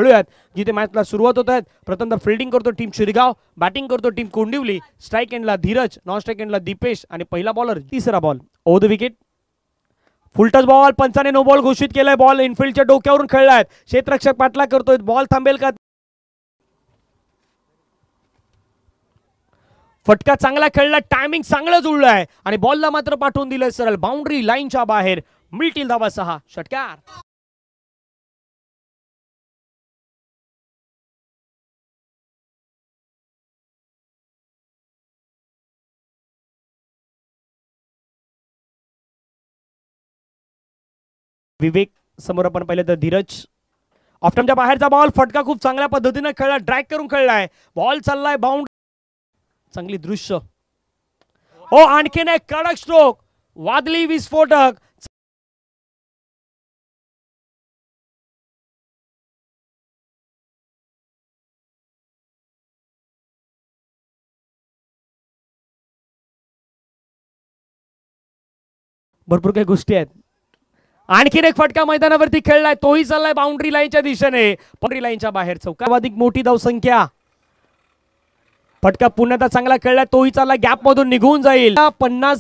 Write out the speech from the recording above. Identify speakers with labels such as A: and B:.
A: खेळूयात जिथे मॅचला सुरुवात होत आहेत। प्रथमतः फिल्डिंग करतो टीम शिरगाव, बॅटिंग करतो टीम कोंडिवली। स्ट्राइक एंडला धीरज, नॉन स्ट्राइक एंडला दीपेश आणि पहिला बॉलर तिसरा ball over the wicket. Full touch ball, पंचाने नो बॉल घोषित केलाय। बॉल इनफिल्डच्या डोक्यावरून खेळलाय, क्षेत्ररक्षक पाठलाग करतोय, बॉल थांबेल का? फटका चांगला खेळला, टायमिंग चांगलं जुळलंय आणि बॉलला मात्र पाठवून दिलंय सरळ बाउंड्री लाईनच्या बाहेर। मिळतील धावा 6, षटकार। विवेक समोर आपण पाहिलं तर धीरज ऑफ्टमच्या बाहेरचा बॉल, फटका खूप चांगल्या पद्धतीने खेळला, ड्रॅग करून खेळलाय, बॉल चाललाय बाउंड्री। चांगली दृश्य हो, आणखीन एक कडक स्ट्रोक, वादळी विस्फोटक। भरपूर काही गोष्टी आहेत। आणखीन एक फटका मैदानावरती खेळलाय, तोही चाललाय बाउंड्री लाईनच्या दिशेने, बाउंड्री लाईनच्या बाहेर। चौकाधिक मोठी धावसंख्या, फटका पुन्हा चांगला खेळलाय, तोही चाललाय गॅप मधून निघून जाईल। 50